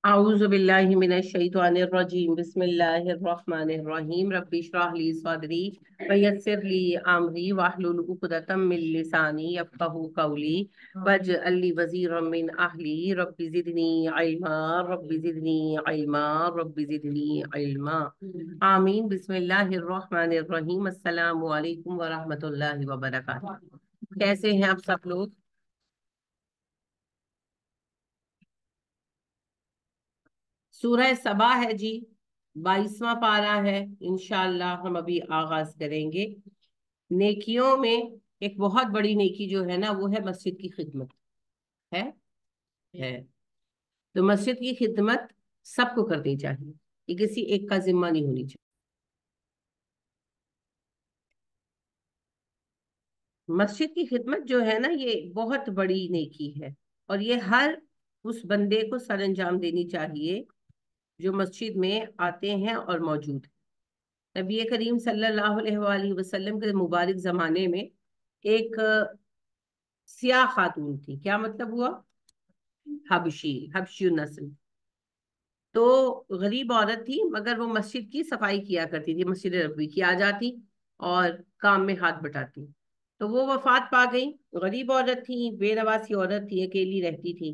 أعوذ بالله من الشيطان الرجيم بسم الله الرحمن الرحيم رب اشرح لي صدري ويسر لي أمري واحلل عقدة من لساني يفقهوا قولي واجعل لي وزيرا من أهلي رب زدني علما رب زدني علما رب زدني علما آمين بسم الله الرحمن الرحيم السلام علیکم ورحمۃ اللہ وبرکاتہ۔ کیسے ہیں آپ سب لوگ؟ سورہ سبا ہے جی، 22واں پارہ ہے۔ انشاءاللہ ہم ابھی آغاز کریں گے۔ نیکیوں میں ایک بہت بڑی نیکی جو ہے نا، وہ ہے مسجد کی خدمت۔ ہے ہے تو مسجد کی خدمت سب کو کرنی چاہیے، یہ کسی ایک کا ذمہ نہیں ہونی چاہیے۔ مسجد کی خدمت جو ہے نا، یہ بہت بڑی نیکی ہے، اور یہ ہر اس بندے کو سر انجام دینی چاہیے جو مسجد میں آتے ہیں اور موجود ہیں۔ نبی کریم صلی اللہ علیہ وآلہ وسلم کے مبارک زمانے میں ایک سیاہ خاتون تھی۔ کیا مطلب ہوا؟ حبشی نسل۔ تو غریب عورت تھی، مگر وہ مسجد کی صفائی کیا کرتی تھی، مسجد نبوی کی آ جاتی اور کام میں ہاتھ بٹاتی۔ تو وہ وفات پا گئی، غریب عورت تھی، بے نواسی عورت تھی، اکیلی رہتی تھی،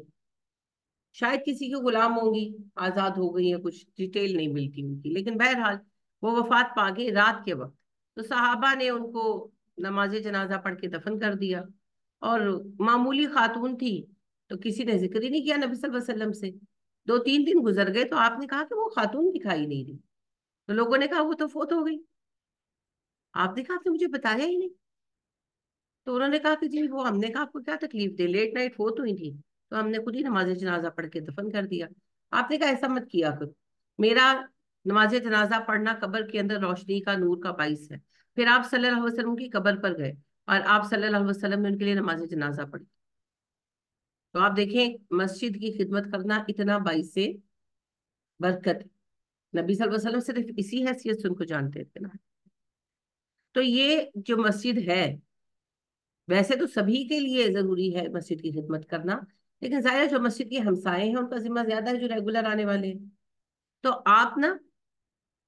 شاید کسی کے غلام ہوں گی، آزاد ہو گئی ہے، کچھ ڈیٹیل نہیں ملتی ان کی، لیکن بہرحال وہ وفات پا گئی رات کے وقت۔ تو صحابہ نے ان کو نماز جنازہ پڑھ کے دفن کر دیا، اور معمولی خاتون تھی تو کسی نے ذکر ہی نہیں کیا نبی صلی اللہ علیہ وسلم سے۔ 2-3 دن گزر گئے تو آپ نے کہا کہ وہ خاتون دکھائی نہیں دی، تو لوگوں نے کہا وہ تو فوت ہو گئی، آپ نے کہا آپ نے مجھے بتایا ہی نہیں۔ تو انہوں نے کہا کہ جی وہ ہم نے کہا آپ کو کیا تکلیف دے، لیٹ نائٹ فوت ہوئی تھی تو ہم نے خود ہی نماز جنازہ پڑھ کے دفن کر دیا۔ آپ نے کہا ایسا مت کیا کرو، میرا نماز جنازہ پڑھنا قبر کے اندر روشنی کا، نور کا باعث ہے۔ پھر آپ صلی اللہ علیہ وسلم کی قبر پر گئے اور آپ صلی اللہ علیہ وسلم نے ان کے لیے نماز جنازہ پڑھی۔ تو آپ دیکھیں مسجد کی خدمت کرنا اتنا باعث برکت ہے۔ نبی صلی اللہ علیہ وسلم صرف اسی حیثیت سے ان کو جانتے تھے نا۔ تو یہ جو مسجد ہے، ویسے تو سبھی کے لیے ضروری ہے مسجد کی خدمت کرنا، لیکن ظاہر ہے جو مسجد کے ہمسائے ہیں ان کا ذمہ زیادہ ہے جو ریگولر آنے والے ہیں۔ تو آپ نا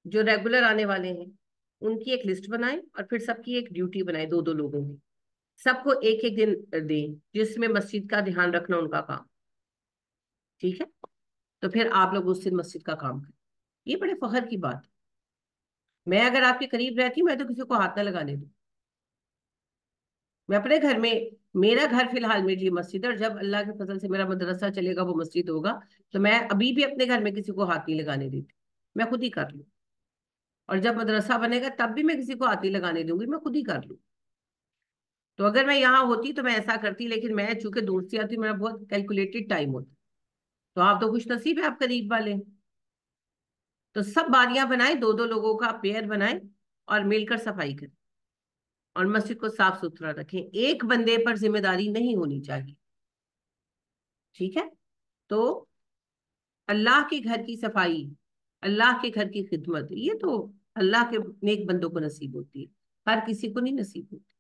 جو ریگولر آنے والے ہیں ان کی ایک لسٹ بنائیں، اور پھر سب کی ایک ڈیوٹی بنائیں، 2-2 لوگوں کی، سب کو ایک ایک دن دیں جس میں مسجد کا دھیان رکھنا ان کا کام۔ ٹھیک ہے؟ تو پھر آپ لوگ اس دن مسجد کا کام کریں، یہ بڑے فخر کی بات ہے۔ میں اگر آپ کے قریب رہتی میں تو کسی کو ہاتھ نہ لگانے دوں۔ میں اپنے گھر میں، میرا گھر فی الحال میرے لیے مسجد ہے، اور جب اللہ کے فضل سے میرا مدرسہ چلے گا وہ مسجد ہوگا، تو میں ابھی بھی اپنے گھر میں کسی کو ہاتھ نہیں لگانے دیتی، میں خود ہی کر لوں۔ اور جب مدرسہ بنے گا تب بھی میں کسی کو ہاتھ نہیں لگانے دوں گی، میں خود ہی کر لوں۔ تو اگر میں یہاں ہوتی تو میں ایسا کرتی، لیکن میں چونکہ دور سے آتی ہوں، میرا بہت کیلکولیٹڈ ٹائم ہوتا۔ تو آپ تو خوش نصیب ہے، آپ قریب والے ہیں۔ تو سب باریاں بنائیں، 2-2 لوگوں کا پیئر بنائیں اور مل کر صفائی کریں، اور مسجد کو صاف ستھرا رکھیں۔ ایک بندے پر ذمہ داری نہیں ہونی چاہیے، ٹھیک ہے؟ تو اللہ کے گھر کی صفائی، اللہ کے گھر کی خدمت، یہ تو اللہ کے نیک بندوں کو نصیب ہوتی ہے، ہر کسی کو نہیں نصیب ہوتی۔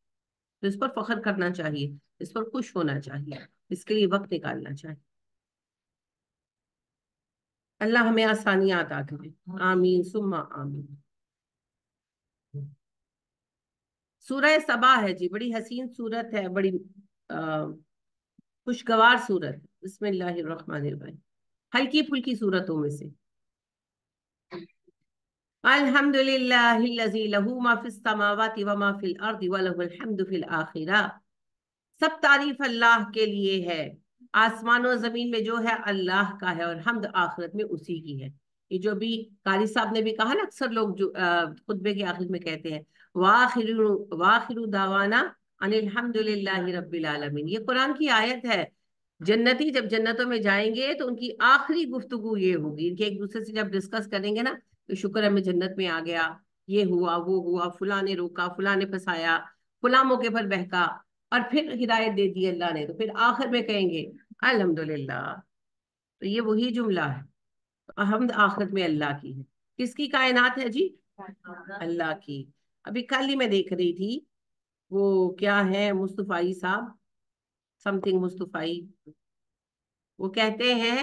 تو اس پر فخر کرنا چاہیے، اس پر خوش ہونا چاہیے، اس کے لیے وقت نکالنا چاہیے۔ اللہ ہمیں آسانیاں عطا کرے، آمین ثم آمین۔ سورہ سبا ہے جی، بڑی حسین سورت ہے، بڑی خوشگوار سورت ہے۔ بسم اللہ الرحمن الرحیم، ہلکی پھلکی سورتوں میں سے۔ الحمد للہ الذی لہ ما فی السماوات وما فی الارض ولہ الحمد فی الآخرہ۔ سب تعریف اللہ کے لیے ہے، آسمان و زمین میں جو ہے اللہ کا ہے، اور حمد آخرت میں اسی کی ہے۔ یہ جو بھی قاری صاحب نے بھی کہا نا، اکثر لوگ جو خطبے کے آخر میں کہتے ہیں وآخر دعوانا ان الحمد للہ رب العالمین، یہ قرآن کی آیت ہے۔ جنتی جب جنتوں میں جائیں گے تو ان کی آخری گفتگو یہ ہوگی، ان کے ایک دوسرے سے جب ڈسکس کریں گے نا، تو شکر ہے میں جنت میں آ گیا، یہ ہوا وہ ہوا، فلاں نے روکا، فلاں نے پھنسایا، فلاں موقع پر بہکا، اور پھر ہدایت دے دی اللہ نے، تو پھر آخر میں کہیں گے الحمدللہ۔ تو یہ وہی جملہ ہے، حمد آخرت میں اللہ کی ہے۔ کس کی کائنات ہے جی؟ اللہ کی۔ ابھی کل ہی میں دیکھ رہی تھی، وہ کیا ہے مصطفی صاحب، سم تھنگ مصطفی، وہ کہتے ہیں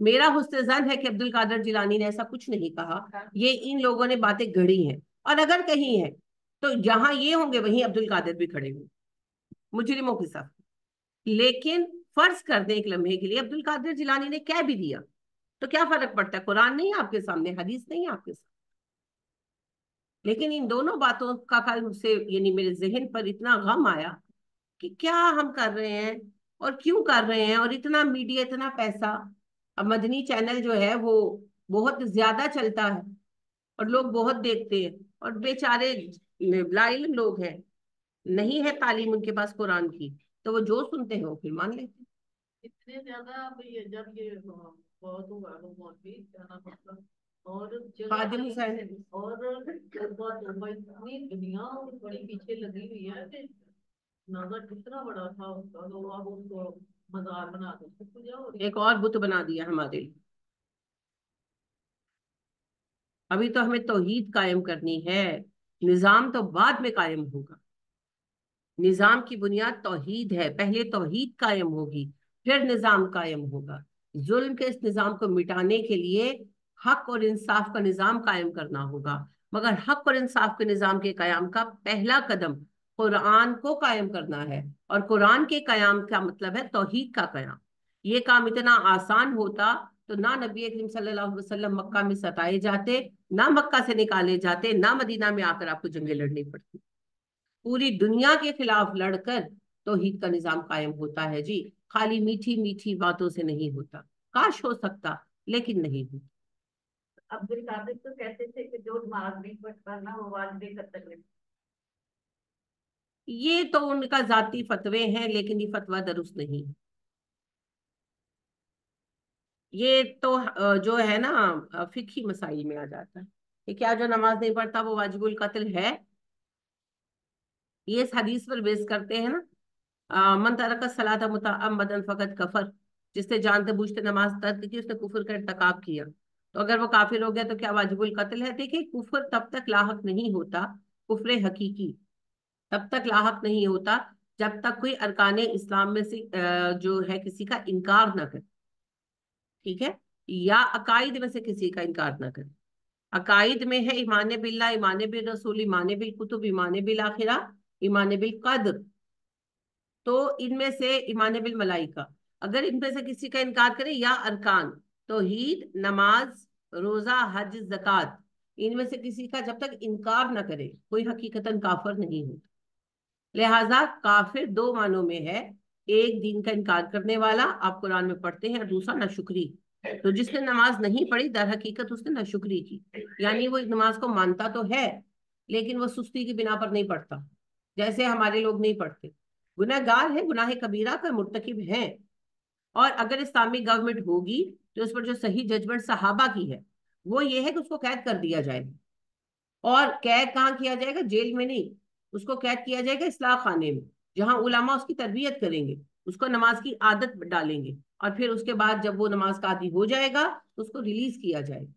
میرا حسن ظن ہے کہ عبد القادر جیلانی نے ایسا کچھ نہیں کہا، یہ ان لوگوں نے باتیں گڑھی ہیں، اور اگر کہیں ہے تو جہاں یہ ہوں گے وہیں عبد القادر بھی کھڑے ہوں مجرموں کے ساتھ۔ لیکن فرض کر دیں ایک لمحے کے لیے عبد القادر جیلانی نے کہہ بھی دیا، تو کیا فرق پڑتا ہے؟ قرآن نہیں ہے آپ کے سامنے، حدیث نہیں ہے آپ کے سامنے۔ لیکن ان دونوں باتوں کا کل سے یعنی میرے ذہن پر اتنا غم آیا کہ کیا ہم کر رہے ہیں اور کیوں کر رہے ہیں، اور اتنا میڈیا، اتنا پیسہ، اب مدنی چینل جو ہے وہ بہت زیادہ چلتا ہے اور لوگ بہت دیکھتے ہیں، اور بیچارے لا علم لوگ ہیں، نہیں ہے تعلیم ان کے پاس قرآن کی، تو وہ جو سنتے ہیں وہ پھر مان لیتے ہیں۔ اتنے زیادہ جب یہ بہت ہوا وہ مولوی کیا نام مطلب اور خادم حسین اور اتنی دنیا بڑی پیچھے لگی ہوئی ہے کہ نظر کتنا بڑا تھا اس کا، تو اب اس کو مزار بنا دو، ایک اور بت بنا دیا ہمارے لیے۔ ابھی تو ہمیں توحید قائم کرنی ہے، نظام تو بعد میں قائم ہوگا۔ نظام کی بنیاد توحید ہے، پہلے توحید قائم ہوگی پھر نظام قائم ہوگا۔ ظلم کے اس نظام کو مٹانے کے لیے حق اور انصاف کا نظام قائم کرنا ہوگا، مگر حق اور انصاف کے نظام کے قیام کا پہلا قدم قرآن کو قائم کرنا ہے، اور قرآن کے قیام کا مطلب ہے توحید کا قیام۔ یہ کام اتنا آسان ہوتا تو نہ نبی کریم صلی اللہ علیہ وسلم مکہ میں ستائے جاتے، نہ مکہ سے نکالے جاتے، نہ مدینہ میں آ کر آپ کو جنگیں لڑنی پڑتی۔ پوری دنیا کے خلاف لڑ کر توحید کا نظام قائم ہوتا ہے جی، خالی میٹھی میٹھی باتوں سے نہیں ہوتا۔ کاش ہو سکتا لیکن نہیں ہوتا۔ عبد القادر تو کہتے تھے کہ جو نماز نہیں پڑھنا وہ والدے کا تکلیف۔ یہ تو ان کا ذاتی فتوے ہیں، لیکن یہ فتویٰ درست نہیں ہے۔ یہ تو جو ہے نا فقہی مسائل میں آ جاتا ہے کہ کیا جو نماز نہیں پڑھتا وہ واجب القتل ہے۔ یہ اس حدیث پر بیس کرتے ہیں نا، من ترک الصلاۃ متعمدا فقد کفر، جس نے جانتے بوجھتے نماز ترک کی اس نے کفر کا ارتکاب کیا۔ تو اگر وہ کافر ہو گیا تو کیا واجب القتل ہے؟ دیکھیں کفر تب تک لاحق نہیں ہوتا، کفر حقیقی تب تک لاحق نہیں ہوتا جب تک کوئی ارکان اسلام میں سے جو ہے کسی کا انکار نہ کرے، ٹھیک ہے، یا عقائد میں سے کسی کا انکار نہ کرے۔ عقائد میں ہے ایمان باللہ، ایمان بالرسول، ایمان بالکتب، ایمان بالآخرہ، ایمان بالقدر۔ تو ان میں سے ایمان بالملائکہ، اگر ان میں سے کسی کا انکار کرے، یا ارکان توحید، نماز، روزہ، حج، زکوٰۃ، ان میں سے کسی کا جب تک انکار نہ کرے کوئی حقیقتاً کافر نہیں ہوتا۔ لہذا کافر دو معنوں میں ہے، ایک دین کا انکار کرنے والا، آپ قرآن میں پڑھتے ہیں، اور دوسرا ناشکری۔ تو جس نے نماز نہیں پڑھی در حقیقت اس نے ناشکری کی، یعنی وہ نماز کو مانتا تو ہے لیکن وہ سستی کی بنا پر نہیں پڑھتا، جیسے ہمارے لوگ نہیں پڑھتے۔ گناہ گار ہے، گناہ کبیرہ کا مرتکب ہیں، اور اگر اسلامی گورنمنٹ ہوگی تو اس پر جو صحیح ججمنٹ صحابہ کی ہے وہ یہ ہے کہ اس کو قید کر دیا جائے، اور قید کہاں کیا جائے گا؟ جیل میں نہیں، اس کو قید کیا جائے گا اصلاح خانے میں، جہاں علماء اس کی تربیت کریں گے، اس کو نماز کی عادت ڈالیں گے، اور پھر اس کے بعد جب وہ نماز کا عادی ہو جائے گا تو اس کو ریلیز کیا جائے گا۔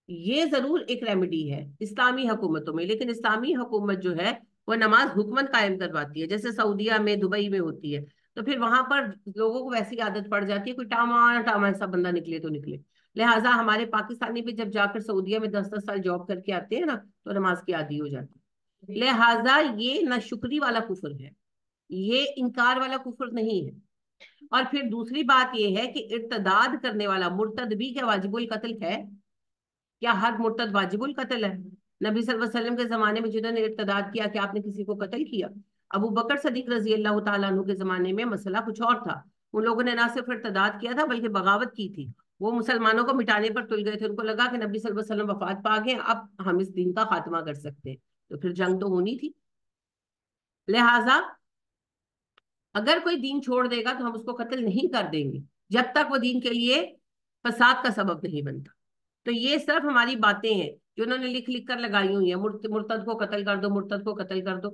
یہ ضرور ایک ریمیڈی ہے اسلامی حکومتوں میں، لیکن اسلامی حکومت جو ہے وہ نماز حکمن قائم کرواتی ہے، جیسے سعودیہ میں، دبئی میں ہوتی ہے، تو پھر وہاں پر لوگوں کو ویسی عادت پڑ جاتی ہے، کوئی ٹاما ٹاما ایسا بندہ نکلے تو نکلے۔ لہٰذا ہمارے پاکستانی بھی جب جا کر سعودیہ میں 10 10 سال جاب کر کے آتے ہیں نا تو نماز کی عادی ہو جاتی ہے۔ لہٰذا یہ ناشکری والا کفر ہے، یہ انکار والا کفر نہیں ہے۔ اور پھر دوسری بات یہ ہے کہ ارتداد کرنے والا مرتد بھی کیا واجب القتل ہے؟ کیا ہر مرتد واجب القتل ہے؟ نبی صلی اللہ علیہ وسلم کے زمانے میں جنہوں نے ارتداد کیا، کیا آپ نے کسی کو قتل کیا؟ ابو بکر صدیق رضی اللہ تعالیٰ عنہ کے زمانے میں مسئلہ کچھ اور تھا، ان لوگوں نے نہ صرف ارتداد کیا تھا بلکہ بغاوت کی تھی، وہ مسلمانوں کو مٹانے پر تل گئے تھے، ان کو لگا کہ نبی صلی اللہ علیہ وسلم وفات پا گئے، اب ہم اس دین کا خاتمہ کر سکتے ہیں، تو پھر جنگ تو ہونی تھی۔ لہٰذا اگر کوئی دین چھوڑ دے گا تو ہم اس کو قتل نہیں کر دیں گے جب تک وہ دین کے لیے فساد کا سبب نہیں بنتا۔ تو یہ صرف ہماری باتیں ہیں جو انہوں نے لکھ لکھ کر لگائی ہوئی ہیں، مرتد کو قتل کر دو، مرتد کو قتل کر دو۔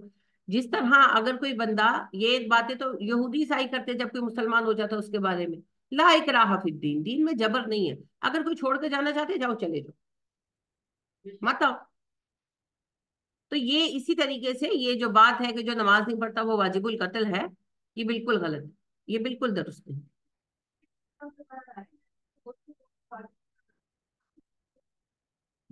جس طرح اگر کوئی بندہ، یہ باتیں تو یہودی عیسائی کرتے جب کوئی مسلمان ہو جاتا اس کے بارے میں، لا اکراہ فی الدین، دین میں جبر نہیں ہے، اگر کوئی چھوڑ کے جانا چاہتے جاؤ، چلے جاؤ، مت آؤ۔ تو یہ اسی طریقے سے یہ جو بات ہے کہ جو نماز نہیں پڑھتا وہ واجب القتل ہے، یہ بالکل غلط ہے، یہ بالکل درست نہیں۔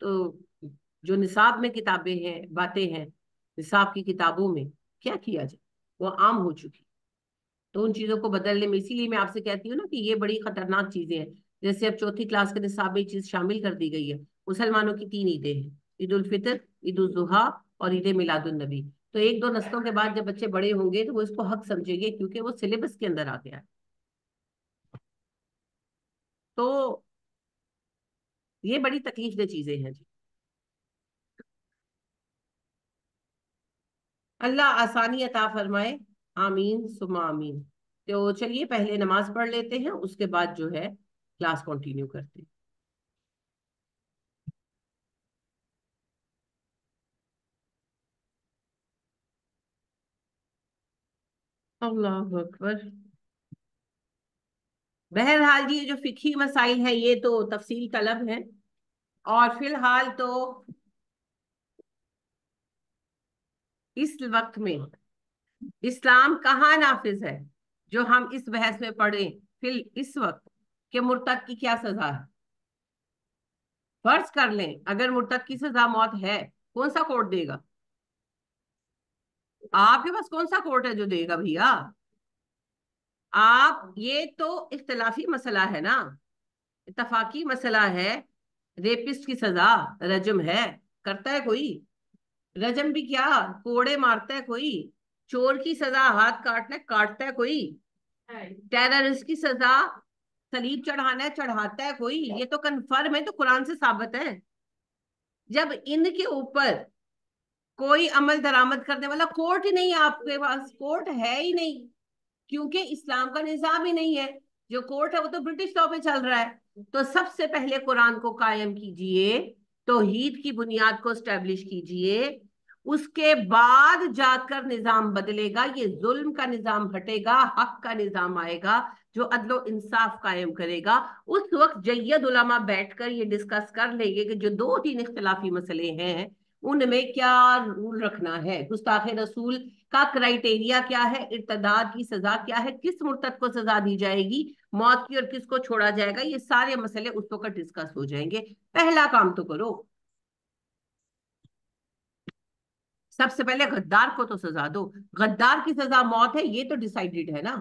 تو جو نصاب میں کتابیں ہیں، باتیں ہیں نصاب کی کتابوں میں، کیا کیا جائے، وہ عام ہو چکی. تو ان چیزوں کو بدلنے میں، اسی لیے میں آپ سے کہتی ہوں نا کہ یہ بڑی خطرناک چیزیں ہیں. جیسے اب چوتھی کلاس کے نصاب میں یہ چیز شامل کر دی گئی ہے. مسلمانوں کی 3 عیدیں ہیں: عید الفطر، عید الاضحیٰ اور عید میلاد النبی. تو 1-2 نسلوں کے بعد جب بچے بڑے ہوں گے تو وہ اس کو حق سمجھیں گے، کیونکہ وہ سلیبس کے اندر آ گیا ہے. تو یہ بڑی تکلیف دہ چیزیں ہیں جی. اللہ آسانی عطا فرمائے. آمین ثم آمین. تو چلیے پہلے نماز پڑھ لیتے ہیں، اس کے بعد جو ہے کلاس کنٹینیو کرتے ہیں. اللہ اکبر. بہرحال جی، یہ جو فقہی مسائل ہیں یہ تو تفصیل طلب ہیں، اور فی الحال تو اس وقت میں اسلام کہاں نافذ ہے جو ہم اس بحث میں پڑھیں پھر اس وقت کہ مرتد کی کیا سزا ہے. فرض کر لیں اگر مرتد کی سزا موت ہے، کون سا کورٹ دے گا؟ آپ کے پاس کون سا کورٹ ہے جو دے گا بھیا؟ آپ، یہ تو اختلافی مسئلہ ہے نا. اتفاقی مسئلہ ہے. ریپسٹ کی سزا رجم ہے، کرتا ہے کوئی؟ رجم بھی کیا، کوڑے مارتا ہے کوئی؟ چور کی سزا ہاتھ کاٹنا ہے، کاٹتا ہے کوئی؟ ٹیررسٹ کی سزا صلیب چڑھانا ہے، چڑھاتا ہے کوئی؟ یہ تو کنفرم ہے، تو قرآن سے ثابت ہے. جب ان کے اوپر کوئی عمل درآمد کرنے والا کورٹ ہی نہیں ہے، آپ کے پاس کورٹ ہے ہی نہیں، کیونکہ اسلام کا نظام ہی نہیں ہے. جو کورٹ ہے وہ تو برٹش لا پہ چل رہا ہے. تو سب سے پہلے قرآن کو قائم کیجئے، توحید کی بنیاد کو اسٹیبلش کیجئے، اس کے بعد جا کر نظام بدلے گا. یہ ظلم کا نظام ہٹے گا، حق کا نظام آئے گا جو عدل و انصاف قائم کرے گا. اس وقت جید علماء بیٹھ کر یہ ڈسکس کر لیں گے کہ جو 2-3 اختلافی مسئلے ہیں ان میں کیا رول رکھنا ہے، گستاخ رسول کا کرائیٹیریا کیا ہے، ارتداد کی سزا کیا ہے، کس مرتد کو سزا دی جائے گی موت کی اور کس کو چھوڑا جائے گا. یہ سارے مسئلے اس وقت ڈسکس ہو جائیں گے. پہلا کام تو کرو، سب سے پہلے غدار کو تو سزا دو. غدار کی سزا موت ہے، یہ تو ڈیسائیڈڈ ہے نا.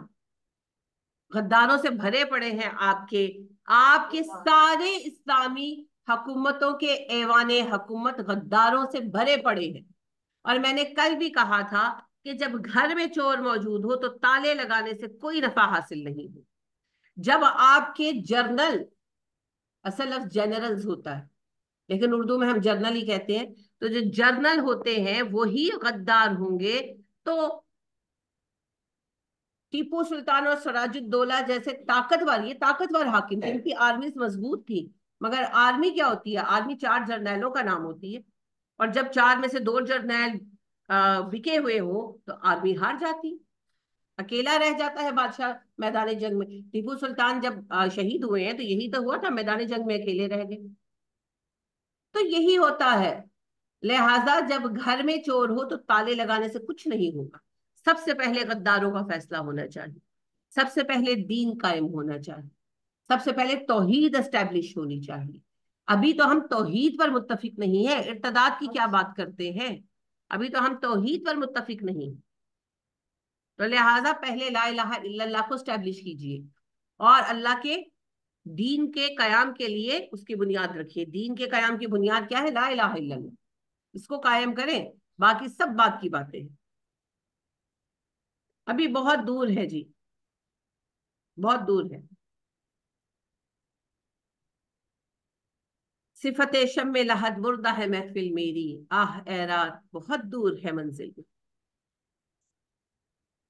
غداروں سے بھرے پڑے ہیں آپ کے سارے اسلامی حکومتوں کے ایوان حکومت غداروں سے بھرے پڑے ہیں. اور میں نے کل بھی کہا تھا کہ جب گھر میں چور موجود ہو تو تالے لگانے سے کوئی نفع حاصل نہیں ہو. جب آپ کے جرنل، اصل لفظ جنرلز ہوتا ہے لیکن اردو میں ہم جرنل ہی کہتے ہیں، تو جو جرنل ہوتے ہیں وہی غدار ہوں گے. تو ٹیپو سلطان اور سراج الدولہ جیسے طاقتور، یہ طاقتور حاکم تھے، ان کی آرمیز مضبوط تھی. مگر آرمی کیا ہوتی ہے؟ آرمی 4 جرنیلوں کا نام ہوتی ہے، اور جب 4 میں سے 2 جرنیل بکے ہوئے ہو تو آرمی ہار جاتی، اکیلا رہ جاتا ہے بادشاہ میدان جنگ میں. ٹیپو سلطان جب شہید ہوئے ہیں تو یہی تو ہوا تھا، میدان جنگ میں اکیلے رہ گئے. تو یہی ہوتا ہے. لہذا جب گھر میں چور ہو تو تالے لگانے سے کچھ نہیں ہوگا. سب سے پہلے غداروں کا فیصلہ ہونا چاہیے، سب سے پہلے دین قائم ہونا چاہیے، سب سے پہلے توحید اسٹیبلش ہونی چاہیے. ابھی تو ہم توحید پر متفق نہیں ہیں، ارتداد کی کیا بات کرتے ہیں؟ ابھی تو ہم توحید پر متفق نہیں. تو لہٰذا پہلے لا الہ الا اللہ کو اسٹیبلش کیجئے، اور اللہ کے دین کے قیام کے لیے اس کی بنیاد رکھیے. دین کے قیام کی بنیاد کیا ہے؟ لا الہ الا اللہ. اس کو قائم کریں، باقی سب بات کی باتیں ہیں. ابھی بہت دور ہے جی، بہت دور ہے. صفت شم میں لحد مردہ ہے محفل میری، آہ اے رات بہت دور ہے منزل میں.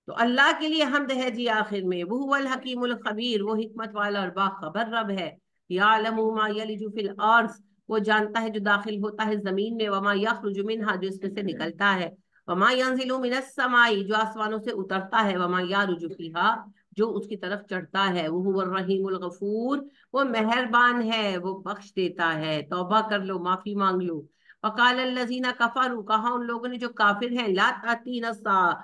تو اللہ کے لیے حمد ہے جی آخر میں. وہ الحکیم الخبیر، وہ حکمت والا اور باخبر رب ہے. یعلم ما یلج فی الارض، وہ جانتا ہے جو داخل ہوتا ہے زمین میں، وما یخرج منہا، جو اس میں سے نکلتا ہے، وما ینزل من السماء، جو آسمانوں سے اترتا ہے، وما یعرج فیہا، جو اس کی طرف چڑھتا ہے. وہ الرحیم الغفور، وہ مہربان ہے، وہ بخش دیتا ہے. توبہ کر لو، معافی مانگ لو. وقال الذین کفروا، کہا ان لوگوں نے جو کافر ہیں، لا تأتینا الساعۃ،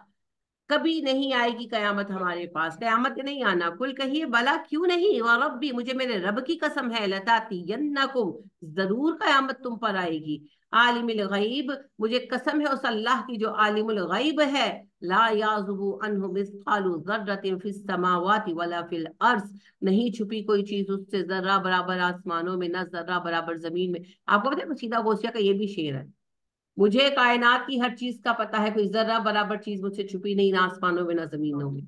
کبھی نہیں آئے گی قیامت ہمارے پاس، قیامت نہیں آنا۔ کل کہیے بلا کیوں نہیں، وربی مجھے میرے رب کی قسم ہے، لتاتینکم ضرور قیامت تم پر آئے گی، عالم الغیب مجھے قسم ہے اس اللہ کی جو عالم الغیب ہے، لا یعزب عنہ مثقال ذرۃ فی السماوات ولا فی الارض، نہیں چھپی کوئی چیز اس سے ذرہ برابر آسمانوں میں نہ ذرہ برابر زمین میں۔ آپ کو پتہ ہے رشیدہ غوثیہ کا یہ بھی شعر ہے، مجھے کائنات کی ہر چیز کا پتہ ہے، کوئی ذرہ برابر چیز مجھ سے چھپی نہیں، نہ آسمانوں میں نہ زمینوں میں،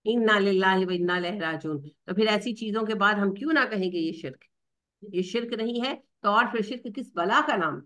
انا للہ و انا الیہ راجعون۔ تو پھر ایسی چیزوں کے بعد ہم کیوں نہ کہیں گے یہ شرک، یہ شرک نہیں ہے تو اور پھر شرک کس بلا کا نام؟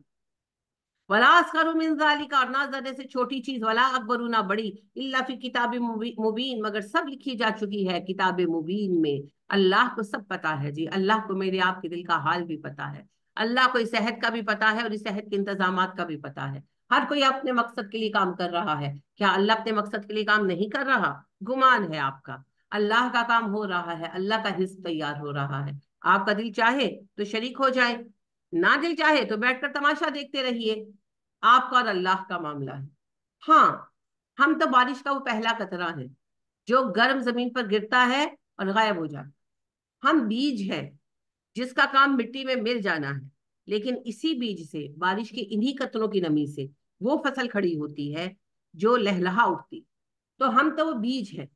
ولا اصغر من ذالک، اور نہ ذرے سے چھوٹی چیز، ولا اکبر نہ بڑی، الا فی کتاب مبین مگر سب لکھی جا چکی ہے کتاب مبین میں۔ اللہ کو سب پتا ہے جی، اللہ کو میرے آپ کے دل کا حال بھی پتا ہے، اللہ کو اس صحت کا بھی پتا ہے اور اس صحت کے انتظامات کا بھی پتا ہے۔ ہر کوئی اپنے مقصد کے لیے کام کر رہا ہے، کیا اللہ اپنے مقصد کے لیے کام نہیں کر رہا؟ گمان ہے آپ کا، اللہ کا کام ہو رہا ہے، اللہ کا حزب تیار ہو رہا ہے۔ آپ کا دل چاہے تو شریک ہو جائے، نہ دل چاہے تو بیٹھ کر تماشا دیکھتے رہیے، آپ کا اور اللہ کا معاملہ ہے۔ ہاں، ہم تو بارش کا وہ پہلا قطرہ ہے جو گرم زمین پر گرتا ہے اور غائب ہو جاتا ہے۔ ہم بیج ہیں جس کا کام مٹی میں مل جانا ہے، لیکن اسی بیج سے، بارش کے انہی قطروں کی نمی سے وہ فصل کھڑی ہوتی ہے جو لہلہا اٹھتی۔ تو ہم تو وہ بیج ہیں،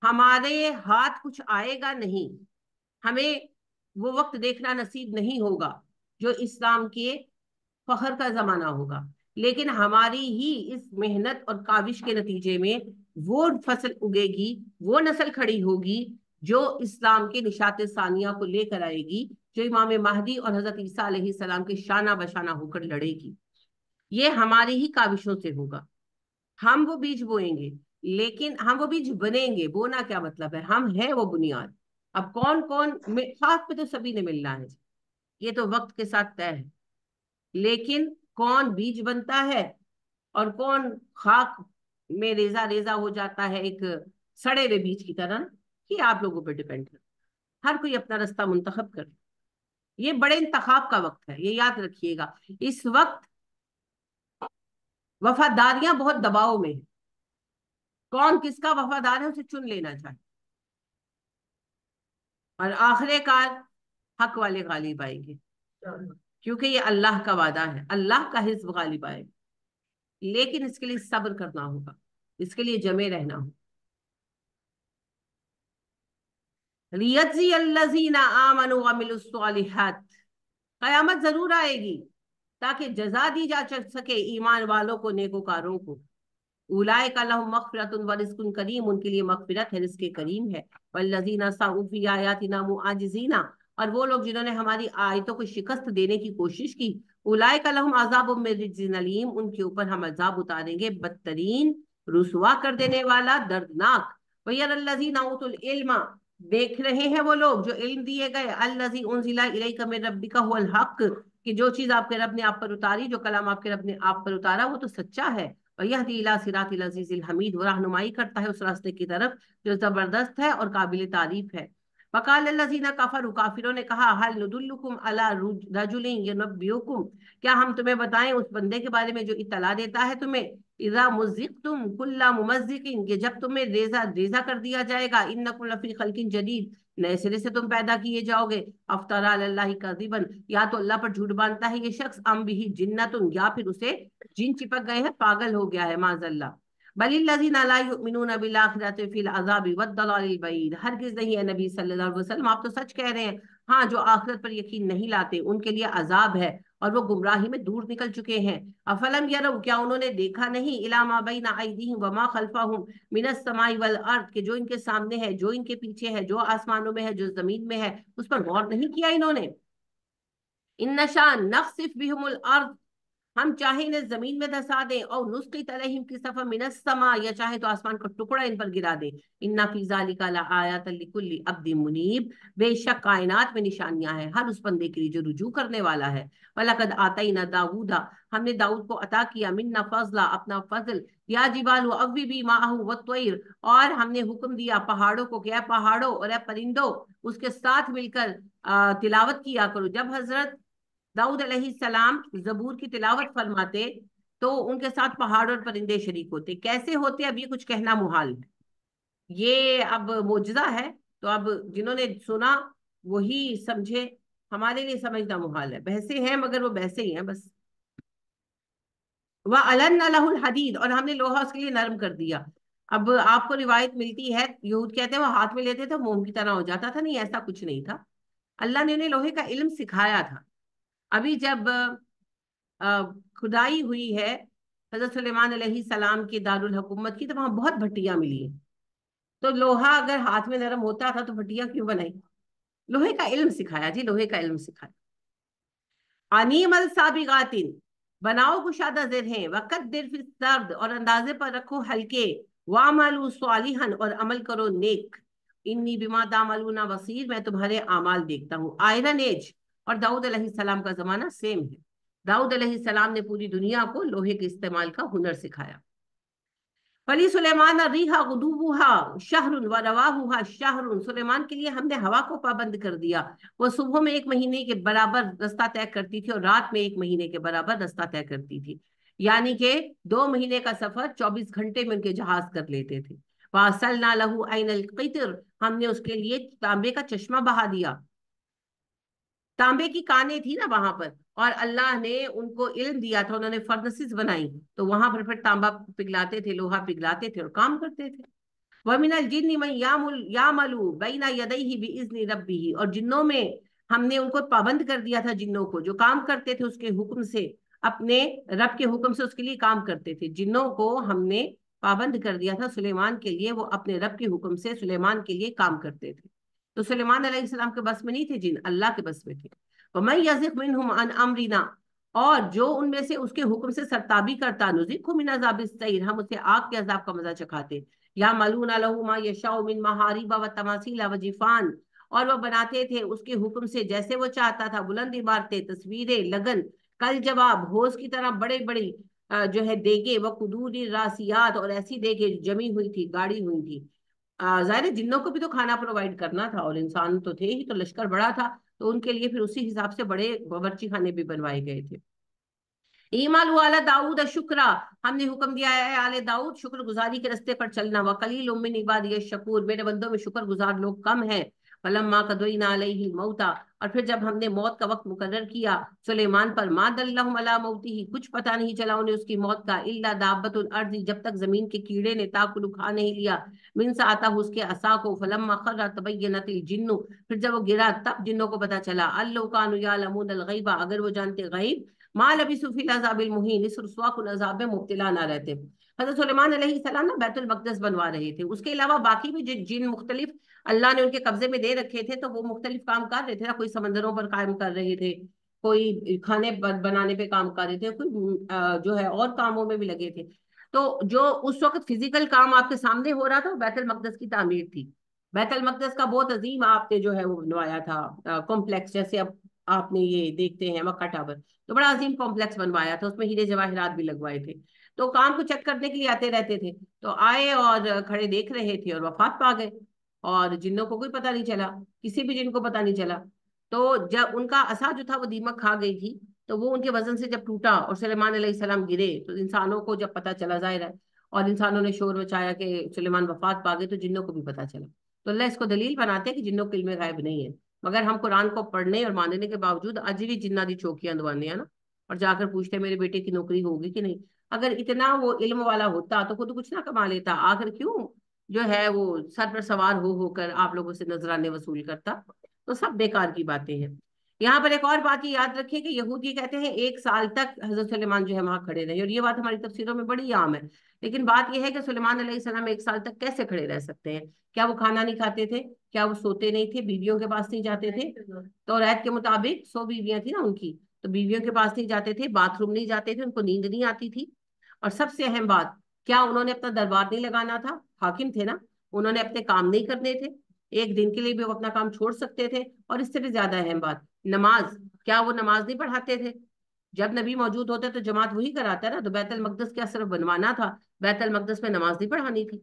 ہمارے ہاتھ کچھ آئے گا نہیں، ہمیں وہ وقت دیکھنا نصیب نہیں ہوگا جو اسلام کے فخر کا زمانہ ہوگا، لیکن ہماری ہی اس محنت اور کاوش کے نتیجے میں وہ فصل اگے گی، وہ نسل کھڑی ہوگی جو اسلام کے نشاط ثانیہ کو لے کر آئے گی، جو امام مہدی اور حضرت عیسیٰ علیہ السلام کے شانہ بشانہ ہو کر لڑے گی۔ یہ ہماری ہی کاوشوں سے ہوگا، ہم وہ بیج بوئیں گے، لیکن ہم وہ بیج بنیں گے۔ بونا کیا مطلب ہے؟ ہم ہیں وہ بنیاد۔ اب کون کون، خاک پہ تو سبھی نے ملنا ہے، یہ تو وقت کے ساتھ طے ہے، لیکن کون بیج بنتا ہے اور کون خاک میں ریزہ ریزہ ہو جاتا ہے ایک سڑے ہوئے بیج کی طرح، یہ آپ لوگوں پہ ڈیپینڈ ہے۔ ہر کوئی اپنا رستہ منتخب کر، یہ بڑے انتخاب کا وقت ہے، یہ یاد رکھیے گا۔ اس وقت وفاداریاں بہت دباؤ میں ہیں، کون کس کا وفادار ہے اسے چن لینا چاہیے، اور آخر کار حق والے غالب آئیں گے، کیونکہ یہ اللہ کا وعدہ ہے، اللہ کا حزب غالب آئے گا۔ لیکن اس کے لیے صبر کرنا ہوگا، اس کے لیے جمے رہنا ہوگا۔ لِيَجْزِيَ الَّذِينَ آمَنُوا وَعَمِلُوا الصَّالِحَاتِ، قیامت ضرور آئے گی تاکہ جزا دی جا سکے ایمان والوں کو، نیکوکاروں کو۔ اولئک لہم مغفرۃ ورزق کریم، ان کے لیے مغفرت ہے، رزق کریم ہے۔ والذین سعوا فی آیاتنا معاجزین، اور وہ لوگ جنہوں نے ہماری آیتوں کو شکست دینے کی کوشش کی، اولئک لہم عذاب من رجز علیم، ان کے اوپر ہم عذاب اتاریں گے بدترین، رسوا کر دینے والا، دردناک۔ وَيَرَى الَّذِينَ أُوتُوا الْعِلْمَ، دیکھ رہے ہیں وہ لوگ جو علم دیے گئے، الَّذِي أُنزِلَ إِلَيْكَ مِن رَبِّكَ هُوَ الْحَقُّ، کہ جو چیز آپ کے رب نے آپ پر اتاری، جو کلام آپ کے رب نے آپ پر اتارا وہ تو سچا ہے۔ وَيَهْدِي إِلَى صِرَاطِ الْعَزِيزِ الْحَمِيدِ، وہ رہنمائی کرتا ہے اس راستے کی طرف جو زبردست ہے اور قابل تعریف ہے۔ وقال الذین کفروا، کافروں نے کہا، هل ندلکم علی رجل ینبئکم، کیا ہم تمہیں بتائیں اس بندے کے بارے میں جو اطلاع دیتا ہے تمہیں، اذا مزقتم کل ممزق، کہ جب تمہیں ریزہ ریزہ کر دیا جائے گا، انکم لفی خلق جدید، نئے سرے سے تم پیدا کیے جاؤ گے۔ افطرا علی اللہ کذبا، یا تو اللہ پر جھوٹ باندھتا ہے یہ شخص، ام بھی جنت، یا پھر اسے جن چپک گئے ہیں، پاگل ہو گیا ہے، معاذ اللہ۔ بل الذین لا یؤمنون بالآخرۃ فی العذاب والضلال البعید، ہرگز نہیں ہے نبی صلی اللہ علیہ وسلم، آپ تو سچ کہہ رہے ہیں، ہاں جو آخرت پر یقین نہیں لاتے ان کے لیے عذاب ہے اور وہ گمراہی میں دور نکل چکے ہیں۔ افلم یروا، کیا انہوں نے دیکھا نہیں، الی ما بین ایدیہم وما خلفہم من السماء والارض، کہ جو ان کے سامنے ہے، جو ان کے پیچھے ہے، جو آسمانوں میں ہے، جو زمین میں ہے، اس پر غور نہیں کیا انہوں نے۔ ان نشاء نخسف بهم الارض، ہم چاہے انہیں زمین میں دھسا دیں، اور نسقط علیہم کسفا من السماء، یا چاہے تو آسمان کا ٹکڑا ان پر گرا دیں۔ ان فی ذلک لآیات لکل عبد منیب، بے شک کائنات میں نشانیاں ہیں ہر اس بندے کے لیے جو رجوع کرنے والا ہے۔ وَلَقَدْ آتَيْنَا دَاوُودَ، ہم نے داؤد کو عطا کیا، منا فضلا، اپنا فضل، یا جبال اوّبی مَعَهُ وَالطَّيْرُ، اور ہم نے حکم دیا پہاڑوں کو کہ اے پہاڑوں اور اے پرندوں اس کے ساتھ مل کر تلاوت کیا کرو۔ جب حضرت داؤد علیہ السلام زبور کی تلاوت فرماتے تو ان کے ساتھ پہاڑ اور پرندے شریک ہوتے. کیسے ہوتے اب یہ کچھ کہنا محال ہے، یہ اب معجزہ ہے. تو اب جنہوں نے سنا وہی سمجھے، ہمارے لیے سمجھنا محال ہے. بحثیں ہیں مگر وہ بحثیں ہی ہیں بس. وَأَلَنَّ لَهُ الْحَدِيدَ، اور ہم نے لوہا اس کے لیے نرم کر دیا. اب آپ کو روایت ملتی ہے، یہود کہتے ہیں وہ ہاتھ میں لیتے تھے موم کی طرح ہو جاتا تھا. نہیں، ایسا کچھ نہیں تھا. اللہ نے انہیں لوہے کا علم سکھایا تھا. ابھی جب کھدائی ہوئی ہے حضرت سلیمان علیہ السلام کی دارالحکومت کی، تو وہاں بہت بھٹیاں ملی ہیں. تو لوہا اگر ہاتھ میں نرم ہوتا تھا تو بھٹیاں کیوں بنائی؟ لوہے کا علم سکھایا جی، لوہے کا علم سکھایا. انیم السابغات، بناؤ کشادہ ذرہیں، وقدر فی السرد، اور اندازے پر رکھو ہلکے، وعملوا صالحا، اور عمل کرو نیک. انی بما تعملون بصیر، میں تمہارے اعمال دیکھتا ہوں. آئرن ایج اور داؤد علیہ السلام کا زمانہ سیم ہے. داؤد علیہ السلام نے پوری دنیا کو لوہے کے استعمال کا ہنر سکھایا. فلی سلیمان الریح غدوها شہر ورواحها شہر، سلیمان کے لیے ہم نے ہوا کو پابند کر دیا. وہ صبح میں 1 مہینے کے برابر رستہ طے کرتی تھی اور رات میں 1 مہینے کے برابر رستہ طے کرتی تھی. یعنی کہ 2 مہینے کا سفر 24 گھنٹے میں ان کے جہاز کر لیتے تھے. وَأَرْسَلْنَا لَهُ عَيْنَ الْقِطْرِ، ہم نے اس کے لیے تانبے کا چشمہ بہا دیا. تانبے کی کانیں تھی نا وہاں پر، اور اللہ نے ان کو علم دیا تھا، انہوں نے فرنسز بنائی، تو وہاں پر پھر تانبا پگھلاتے تھے، لوہا پگھلاتے تھے اور کام کرتے تھے. وَمِنَ الْجِنِّ مَن يَعْمَلُ بَيْنَ يَدَيْهِ بِإِذْنِ رَبِّهِ، اور جنوں میں ہم نے ان کو پابند کر دیا تھا، جنوں کو جو کام کرتے تھے اس کے حکم سے، اپنے رب کے حکم سے اس کے لیے کام کرتے تھے. جنوں کو ہم نے پابند کر دیا تھا سلیمان کے لیے، وہ اپنے رب کے حکم سے سلیمان کے لیے کام کرتے تھے. تو سلیمان علیہ السلام کے بس میں نہیں تھے جن، اللہ کے بس میں تھے. وَمَن يَزِغْ مِنْهُمْ عَنْ أَمْرِنَا، اور جو ان میں سے اس کے حکم سے سرتابی کرتا، نُذِقْهُ مِنْ عَذَابِ السَّعِيرِ، ہم اسے آگ کے عذاب کا مزہ چکھاتے. يَعْمَلُونَ لَهُ مَا يَشَاءُ مِنْ مَحَارِبَ وَتَمَاثِيلَ وَجِفَانٍ، اور وہ بناتے تھے اس کے حکم سے جیسے وہ چاہتا تھا، بلند عمارتیں، تصویریں، لگن، کل جواب، ہوز کی طرح بڑے بڑی جو ہے دیگے، وقدور راسیات، اور ایسی دیگے جمی ہوئی تھی، گاڑی ہوئی تھی. ظاہر جنوں کو بھی تو کھانا پرووائڈ کرنا تھا، اور انسان تو تھے ہی، تو لشکر بڑا تھا، تو ان کے لیے پھر اسی حساب سے بڑے باورچی خانے بھی بنوائے گئے تھے. ایمال والا داؤد شکرا، ہم نے حکم دیا ہے آل داؤد شکر گزاری کے رستے پر چلنا. وقلیل من عبادی الشکور، میرے بندوں میں شکر گزار لوگ کم ہیں. فلما قضینا علیہ الموت، اور پھر جب ہم نے موت کا وقت مقرر کیا سلیمان پر، ما دلہم علی موتہ، کچھ پتہ نہیں چلا انہیں اس کی موت کا، الا دابۃ الارض، جب تک زمین کے کیڑے نے تاکل کھا نہیں لیا، من ساعتہ اس کے عصا کو. فلما خر تبینت الجن، پھر جب وہ گرا تب جنوں کو پتہ چلا، اللو کانوا یعلمون الغیب، اگر وہ جانتے غیب، ما لبثوا فی العذاب المہین، اس رسوا کن عذاب میں مبتلا نہ رہتے. حضرت سلیمان علیہ السلام نا بیت المقدس بنوا رہے تھے، اس کے علاوہ باقی بھی جن مختلف اللہ نے ان کے قبضے میں دے رکھے تھے، تو وہ مختلف کام کر رہے تھے نا. کوئی سمندروں پر قائم کر رہے تھے، کوئی کھانے بنانے پہ کام کر رہے تھے، کوئی جو ہے اور کاموں میں بھی لگے تھے. تو جو اس وقت فزیکل کام آپ کے سامنے ہو رہا تھا وہ بیت المقدس کی تعمیر تھی. بیت المقدس کا بہت عظیم آپ نے جو ہے وہ بنوایا تھا کمپلیکس، جیسے اب آپ نے یہ دیکھتے ہیں مکہ ٹاور، تو بڑا عظیم کمپلیکس بنوایا تھا، اس میں ہیرے جواہرات بھی لگوائے تھے. تو کام کو چیک کرنے کے لیے آتے رہتے تھے، تو آئے اور کھڑے دیکھ رہے تھے اور وفات پا گئے. اور جنوں کو کوئی پتہ نہیں چلا، کسی بھی جن کو پتہ نہیں چلا. تو جب ان کا عصا جو تھا وہ دیمک کھا گئی تھی، تو وہ ان کے وزن سے جب ٹوٹا اور سلیمان علیہ السلام گرے، تو انسانوں کو جب پتہ چلا ظاہر ہے، اور انسانوں نے شور مچایا کہ سلیمان وفات پا گئے، تو جنوں کو بھی پتہ چلا. تو اللہ اس کو دلیل بناتے ہیں کہ جنوں کے علم غیب نہیں ہے. مگر ہم قرآن کو پڑھنے اور ماننے کے باوجود آج بھی جنہ دی چوکیاں دوانے ہیں نا، اور جا کر پوچھتے ہیں میرے بیٹے کی نوکری ہوگی کہ نہیں. اگر اتنا وہ علم والا ہوتا تو خود کچھ نہ کما لیتا، آخر کیوں جو ہے وہ سر پر سوار ہو کر آپ لوگوں سے نذرانے وصول کرتا. تو سب بیکار کی باتیں ہیں. یہاں پر ایک اور بات یہ یاد رکھیں کہ یہودی کہتے ہیں 1 سال تک حضرت سلیمان جو ہے وہاں کھڑے رہے، اور یہ بات ہماری تفسیروں میں بڑی عام ہے. لیکن بات یہ ہے کہ سلیمان علیہ السلام 1 سال تک کیسے کھڑے رہ سکتے ہیں؟ کیا وہ کھانا نہیں کھاتے تھے؟ کیا وہ سوتے نہیں تھے؟ بیویوں کے پاس نہیں جاتے تھے؟ تو ریت کے مطابق 100 بیویاں تھیں نا ان کی، تو بیویوں کے پاس نہیں جاتے تھے، باتھ روم نہیں جاتے تھے، ان کو نیند نہیں آتی تھی. اور سب سے اہم بات، کیا انہوں نے اپنا دربار نہیں لگانا تھا؟ حاکم تھے نا، انہوں نے اپنے کام نہیں کرنے تھے؟ 1 دن کے لیے بھی وہ اپنا کام چھوڑ سکتے تھے. اور اس سے بھی زیادہ اہم بات، نماز، کیا وہ نماز نہیں پڑھاتے تھے؟ جب نبی موجود ہوتے تو جماعت وہی کراتا ہے نا. تو بیت المقدس کیا صرف بنوانا تھا؟ بیت المقدس میں نماز نہیں پڑھانی تھی؟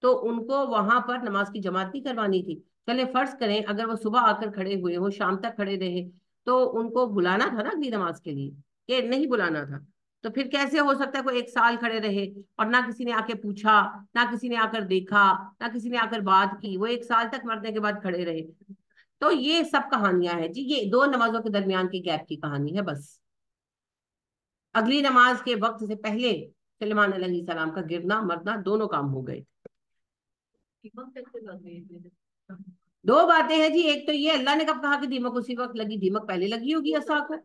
تو ان کو وہاں پر نماز کی جماعت نہیں کروانی تھی. چلے فرض کریں اگر وہ صبح آ کر کھڑے ہوئے، وہ شام تک کھڑے رہے، تو ان کو بلانا تھا نا اگلی نماز کے لیے، کہ نہیں بلانا تھا؟ تو پھر کیسے ہو سکتا ہے کوئی 1 سال کھڑے رہے اور نہ کسی نے آ کے پوچھا، نہ کسی نے آ کر دیکھا، نہ کسی نے آ کر بات کی، وہ 1 سال تک مرنے کے بعد کھڑے رہے؟ تو یہ سب کہانیاں ہیں جی، یہ 2 نمازوں کے درمیان کی گیپ کی کہانی ہے بس۔ اگلی نماز کے وقت سے پہلے سلیمان علیہ السلام کا گرنا مرنا دونوں کام ہو گئے۔ دو باتیں ہیں جی، ایک تو یہ اللہ نے کب کہا کہ دیمک اسی وقت لگی؟ دیمک پہلے لگی ہوگی عصا کو۔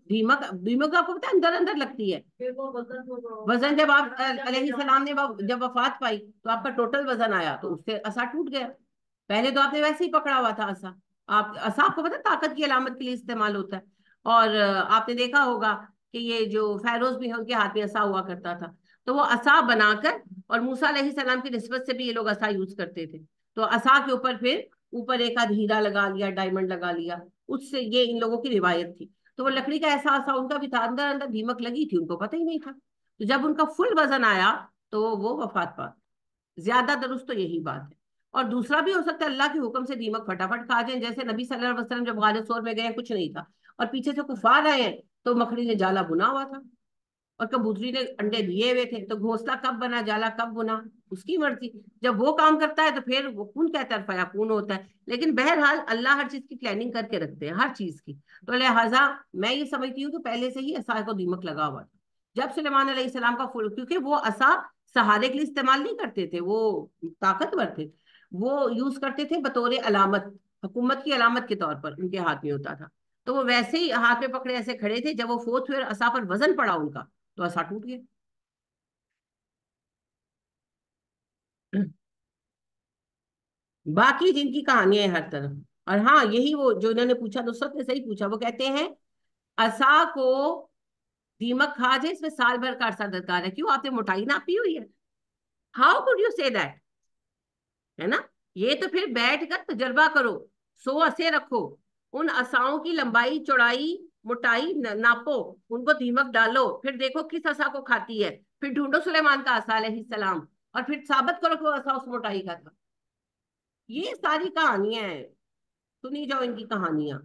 دیمک دیمک آپ کو پتا ہے اندر اندر لگتی ہے۔ وزن جب آپ علیہ السلام نے جب وفات پائی تو آپ کا ٹوٹل وزن آیا تو اس سے عصا ٹوٹ گیا۔ پہلے تو آپ نے ویسے ہی پکڑا ہوا تھا عصا۔ عصا آپ کو پتا طاقت کی علامت کے لیے استعمال ہوتا ہے، اور آپ نے دیکھا ہوگا کہ یہ جو فیروز بھی ہیں ان کے ہاتھ میں عصا ہوا کرتا تھا، تو وہ عصا بنا کر، اور موسیٰ علیہ السلام کی نسبت سے بھی یہ لوگ عصا یوز کرتے تھے، تو عصا کے اوپر پھر اوپر ایک آدھ ہیرا لگا لیا، ڈائمنڈ لگا لیا، اس سے یہ ان لوگوں کی روایت تھی۔ تو وہ لکڑی کا ایسا عصا ان کا بھی تھا، اندر اندر دیمک لگی تھی، ان کو پتہ ہی نہیں تھا۔ تو جب ان کا فل وزن آیا تو وہ وفات پا۔ زیادہ درست تو یہی بات ہے۔ اور دوسرا بھی ہو سکتا ہے اللہ کے حکم سے دیمک فٹافٹ کھا جائیں، جیسے نبی صلی اللہ علیہ وسلم جب غار ثور میں گئے کچھ نہیں تھا اور پیچھے سے کفار آئے ہیں تو مکڑی نے جالا بنا ہوا تھا اور کبوتری نے انڈے دیے ہوئے تھے، تو گھونسلہ کب بنا جالا کب بنا اس کی مرضی۔ جب وہ کام کرتا ہے تو پھر وہ کون کہتا ہے فیکون ہوتا ہے۔ لیکن بہرحال اللہ ہر چیز کی پلاننگ کر کے رکھتے ہیں، ہر چیز کی۔ تو لہٰذا میں یہ سمجھتی ہوں کہ پہلے سے ہی عصا کو دیمک لگا ہوا تھا جب سلیمان علیہ السلام کا فل، کیونکہ وہ عصا سہارے کے لیے استعمال نہیں کرتے تھے، وہ طاقتور تھے، وہ یوز کرتے تھے بطور علامت، حکومت کی علامت کے طور پر ان کے ہاتھ میں ہوتا تھا۔ تو وہ ویسے ہی ہاتھ میں پکڑے ایسے کھڑے تھے، جب وہ فوت ہوئے اور عصا پر وزن پڑا ان کا تو عصا ٹوٹ گیا۔ باقی جن کی کہانیاں ہیں ہر طرف۔ اور ہاں یہی وہ جو انہوں نے پوچھا، نصرت نے صحیح پوچھا، وہ کہتے ہیں عصا کو دیمک کھا جائے اس میں سال بھر کا عرصہ درکار ہے۔ کیوں؟ آپ نے موٹائی ناپی ہوئی ہے؟ ہاؤ کوڈ یو سے دیٹ؟ ہے نا؟ یہ تو پھر بیٹھ کر تجربہ کرو، 100 عصے رکھو، ان عصاؤں کی لمبائی چوڑائی موٹائی ناپو، ان کو دیمک ڈالو، پھر دیکھو کس عصا کو کھاتی ہے، پھر ڈھونڈو سلیمان کا عصا علیہ السلام، اور پھر ثابت کرو کہ وہ عصا اس موٹائی کا تھا۔ یہ ساری کہانیاں ہیں، سنی جاؤ ان کی کہانیاں۔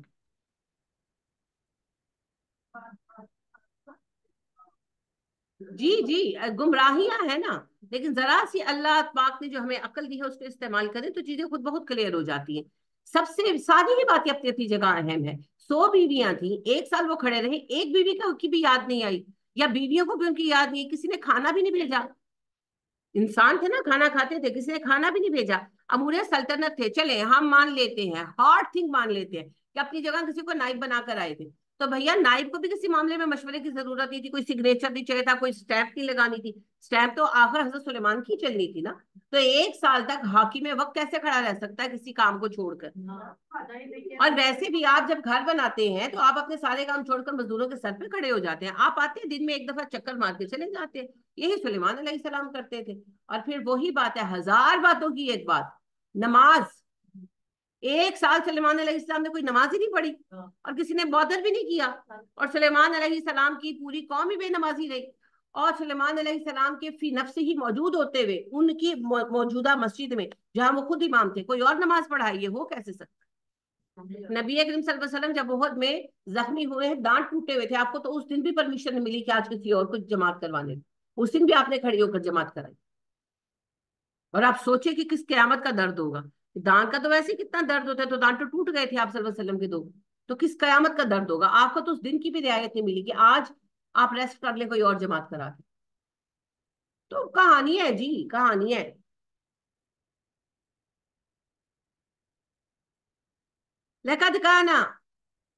جی جی، گمراہیاں ہیں نا، لیکن ذرا سی اللہ پاک نے جو ہمیں عقل دی ہے اس کو استعمال کریں تو چیزیں خود بہت کلیئر ہو جاتی ہیں۔ سب سے ساری ہی باتیں اپنی اپنی جگہ اہم ہے۔ 100 بیویاں تھیں، 1 سال وہ کھڑے رہے، ایک بیوی کی بھی یاد نہیں آئی، یا بیویوں کو بھی ان کی یاد نہیں، کسی نے کھانا بھی نہیں بھیجا۔ انسان تھے نا، کھانا کھاتے تھے، کسی نے کھانا بھی نہیں بھیجا۔ امور سلطنت تھے، چلے ہم مان لیتے ہیں، ہارڈ تھنگ مان لیتے ہیں کہ اپنی جگہ کسی کو نائب بنا کر آئے تھے، تو بھیا نائب کو بھی کسی معاملے میں مشورے کی ضرورت نہیں تھی، کوئی سگنیچر نہیں چاہیے تھا، کوئی اسٹیمپ نہیں لگانی تھی، اسٹیمپ تو آخر حضرت سلیمان کی چلنی تھی نا۔ تو 1 سال تک حاکم وقت کیسے کھڑا رہ سکتا ہے کسی کام کو چھوڑ کر؟ اور ویسے بھی آپ جب گھر بناتے ہیں تو آپ اپنے سارے کام چھوڑ کر مزدوروں کے سر پہ کھڑے ہو جاتے ہیں، آپ آتے ہیں دن میں 1 دفعہ چکر مار کے چلے جاتے ہیں، یہی سلیمان علیہ السلام کرتے تھے۔ اور پھر وہی بات ہے، 1000 باتوں کی ایک بات، نماز۔ 1 سال سلیمان علیہ السلام نے کوئی نماز ہی نہیں پڑھی اور کسی نے بادر بھی نہیں کیا، اور سلیمان علیہ السلام کی پوری قوم ہی بے نمازی رہی، اور سلیمان علیہ السلام کے فی نفس ہی موجود ہوتے ہوئے ان کی موجودہ مسجد میں جہاں وہ خود امام تھے کوئی اور نماز پڑھائی، یہ ہو کیسے سکتا؟ نبی اکرم صلی اللہ علیہ وسلم جب احد میں زخمی ہوئے ہیں، دانت ٹوٹے ہوئے تھے، آپ کو تو اس دن بھی پرمیشن ملی کہ آج کسی اور کو جماعت کروانے، اس دن بھی آپ نے کھڑی ہو کر جماعت کرائی۔ اور آپ سوچیں کہ کس قیامت کا درد ہوگا، دانت کا تو ویسے ہی کتنا درد ہوتا ہے، تو دانت تو ٹوٹ گئے تھے آپ صلی اللہ علیہ وسلم کے 2، تو کس قیامت کا درد ہوگا آپ کو؟ تو اس دن کی بھی رعایت نہیں ملی کہ آج آپ ریسٹ کر لیں، کوئی اور جماعت کرا دیں۔ تو کہانی ہے جی، کہانی ہے۔ لقد کان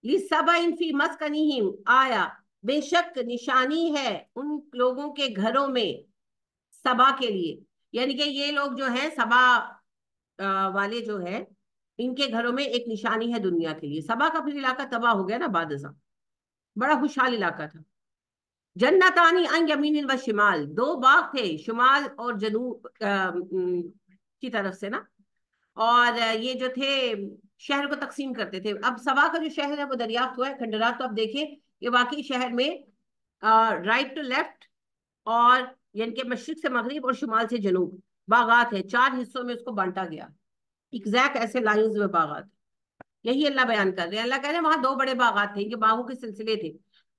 لسبع فی مسکنہم آیا، بے شک نشانی ہے ان لوگوں کے گھروں میں، سبا کے لیے، یعنی کہ یہ لوگ جو ہیں سبا والے جو ہیں، ان کے گھروں میں ایک نشانی ہے دنیا کے لیے۔ سبا کا پھر علاقہ تباہ ہو گیا نا بعد ازاں، بڑا خوشحال علاقہ تھا۔ جنتانی ان یمین و شمال، 2 باغ تھے شمال اور جنوب کی طرف سے نا، اور یہ جو تھے شہر کو تقسیم کرتے تھے۔ اب سبا کا جو شہر ہے وہ دریافت ہوا ہے کھنڈرات، تو اب دیکھیں کہ واقعی شہر میں رائٹ ٹو لیفٹ، اور یعنی کہ مشرق سے مغرب اور شمال سے جنوب باغات ہیں، 4 حصوں میں اس کو بانٹا گیا، ایگزیکٹ ایسے لائنز میں باغات۔ یہی اللہ بیان کر رہے ہیں، اللہ کہہ رہے ہیں وہاں 2 بڑے باغات تھے، ان کے باغوں کے سلسلے تھے،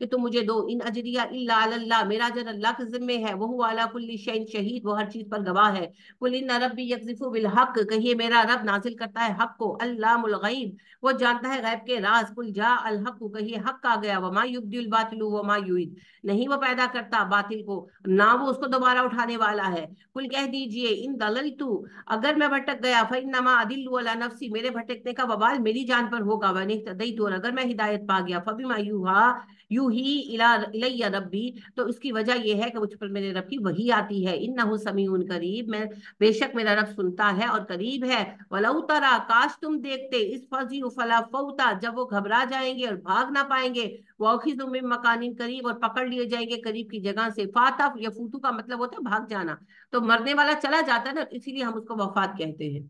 کہ تم مجھے دو، ان اجریہ الا علی اللہ، میرا اجر اللہ کے ذمے ہے، وہ علی کل شیء شہید، وہ ہر چیز پر گواہ ہے، قل ان ربی یقذف بالحق، کہیے میرا رب نازل کرتا ہے حق کو، علام الغیب، وہ جانتا ہے غیب کے راز، قل جاء الحق، کہیے حق آ گیا، وما یبدی الباطل وما یعید، نہیں وہ پیدا کرتا باطل کو، نہ وہ اس کو دوبارہ اٹھانے والا ہے، قل کہہ دیجئے ان ضللت، اگر میں بھٹک گیا، فانما ادل علی نفسی، میرے بھٹکنے کا وبال میری جان پر ہوگا، وان اهتدیت، اور اگر میں ہدایت پا گیا، فبما یوحی الی ربی، تو اس کی وجہ یہ ہے کہ مجھ پر میرے رب کی وحی آتی ہے، انہ سمیع قریب، میں بے شک میرا رب سنتا ہے اور قریب ہے، ولو ترا، کاش تم دیکھتے، اس فزیع فلا فوتا، جب وہ گھبرا جائیں گے اور بھاگ نہ پائیں گے، واخذ من مکان قریب، اور پکڑ لیے جائیں گے قریب کی جگہ سے، فاتا یا فوتو کا مطلب ہوتا ہے بھاگ جانا، تو مرنے والا چلا جاتا ہے نا، اسی لیے ہم اس کو وفات کہتے ہیں،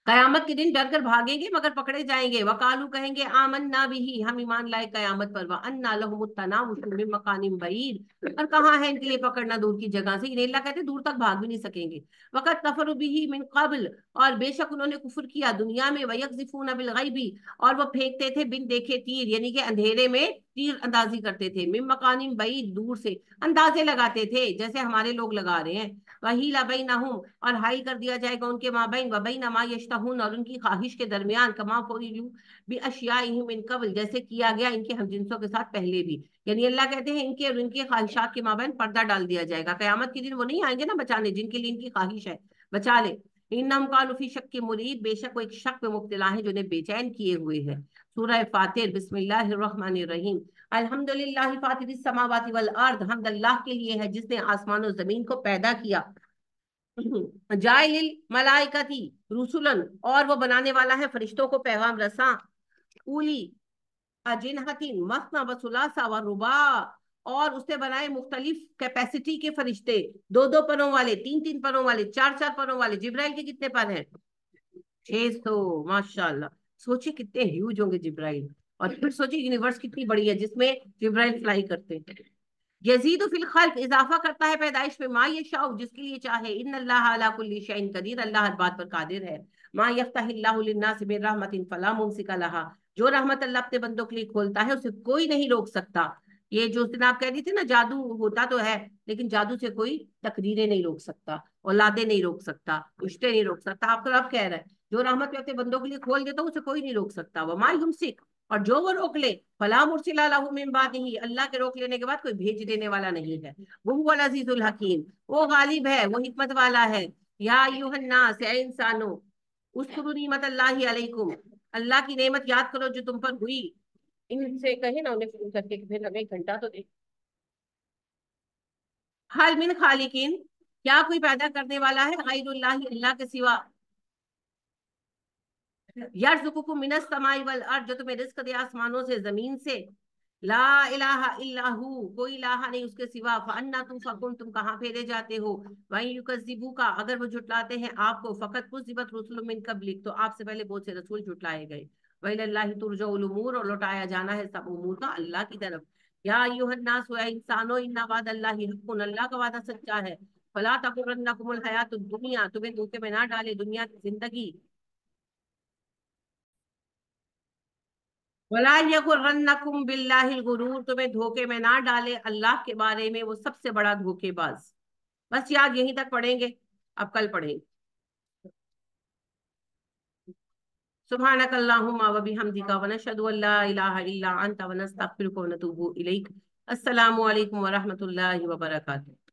قیامت کے دن ڈر کر بھاگیں گے مگر پکڑے جائیں گے، وقالو کہیں گے آمنا بھی، ہم ایمان لائے قیامت پر، وَأَنَّا لَهُمُ التَّنَاوُشُ مِن مَّكَانٍ بَعِيدٍ، اور کہاں ہے ان کے لیے پکڑنا دور کی جگہ سے، انہیں اللہ کہتے ہیں دور تک بھاگ بھی نہیں سکیں گے، وَقَدْ كَفَرُوا بِهِ مِن قَبْلُ، اور بے شک انہوں نے کفر کیا دنیا میں، وَيَقْذِفُونَ بِالْغَيْبِ، اور وہ پھینکتے تھے بن دیکھے تیر، یعنی کہ اندھیرے میں تیر اندازی کرتے تھے، مِن مَّكَانٍ بَعِيدٍ، دور سے اندازے لگاتے تھے جیسے ہمارے لوگ لگا رہے ہیں، وَحِيلَ بَيْنَهُمْ، اور حائل کر دیا جائے گا ان کے مابین، وبین ما یشتہون، اور ان کی خواہش کے درمیان، کما فعلوا باشیائہم من قبل، جیسے کیا گیا ان کے ہم جنسوں کے ساتھ پہلے بھی، یعنی اللہ کہتے ہیں ان کے اور ان کی خواہشات کے مابین پردہ ڈال دیا جائے گا، قیامت کے دن وہ نہیں آئیں گے نا بچانے جن کے لیے ان کی خواہش ہے، بچا لے، انہم کانوا فی شک مریب، بے شک وہ ایک شک میں مبتلا ہے جو انہیں بے چین کیے ہوئے ہے، سورہ فاتر، بسم اللہ الرحمن الرحیم، الحمد للہ فاطر السماوات والارض، حمد اللہ کے لیے ہے جس نے آسمان و زمین کو پیدا کیا، جائل الملائکتی رسولن، اور وہ بنانے والا ہے فرشتوں کو پیغام رساں، اولی اجنحتین مثنی و ثلاث و رباع، اور اس نے بنائے مختلف کیپیسٹی کے فرشتے، دو دو پروں والے، تین تین پروں والے، چار چار پروں والے، جبرائیل کے کتنے پر ہیں؟ 600، ماشاء اللہ، سوچے کتنے ہیوج ہوں گے جبرائیل، اور پھر سوچے یونیورس کتنی بڑی ہے جس میں جبرائیل فلائی کرتے ہیں، یزید فی الخلق، اضافہ کرتا ہے پیدائش میں، ما یشاء، جس کے لیے چاہے، ان اللہ علی کل شیء قدیر، اللہ ہر بات پر قادر ہے، ما یفتح اللہ للناس من رحمت فلا ممسک لها، جو رحمت اللہ اپنے بندوں کے لیے کھولتا ہے اسے کوئی نہیں روک سکتا، یہ جو جناب کہہ رہی تھی نا جادو ہوتا تو ہے لیکن جادو سے کوئی تقدیریں نہیں روک سکتا، اولادیں نہیں روک سکتا، رشتے نہیں روک سکتا، آپ کا رب کہہ رہا ہے جو رحمت اپنے بندوں کے لیے کھول دیتا اسے کوئی نہیں روک سکتا، وما یمسک، اور جو وہ روک لے، فلا مرسل لہ من بعدہ، اللہ کے روک لینے کے بعد کوئی بھیج دینے والا نہیں ہے، وہ العزیز الحکیم، وہ غالب ہے، وہ حکمت والا ہے، یا ایھا الناس، اے انسانو، اذکروا نعمت اللہ علیکم، اللہ کی نعمت یاد کرو جو تم پر ہوئی، ان سے کہیں نا انہیں فون کر کے کہ پھر ہمیں ایک گھنٹہ تو دے، حل من خالقین، کیا کوئی پیدا کرنے والا ہے غیر اللہ، اللہ کے سوا، یرزقکم من السماء والارض، جو تمہیں رزق دے آسمانوں سے زمین سے، لا الہ الا ہو، کوئی الہ نہیں اس کے سوا، فانا تؤفکون، تم کہاں پھیرے جاتے ہو، وان یکذبوک، اگر وہ جھٹلاتے ہیں آپ کو، فقط کذبت رسل من قبلک، تو آپ سے پہلے بہت سے رسول جھٹلائے گئے، وإلی اللہ ترجع الامور، اور لوٹایا جانا ہے سب امور کا اللہ کی طرف، یا ایھا الناس، اے انسانو، ان وعد اللہ حق، اللہ کا وعدہ سچا ہے، فلا تغرنکم الحیات الدنیا، تمہیں دھوکے میں نہ ڈالے دنیا کی زندگی، وَلَا يَغُرَّنَّكُمْ بِاللَّهِ الْغُرُورُ، تمہیں دھوکے میں نہ ڈالے اللہ کے بارے میں وہ سب سے بڑا دھوکے باز، بس یاد یہیں تک پڑھیں گے، اب کل پڑھیں گے، سبحانک اللہم و بحمدک ونشہد ان لا الہ الا انت ونستغفرک ونتوب الیک، السلام علیکم ورحمۃ اللہ وبرکاتہ۔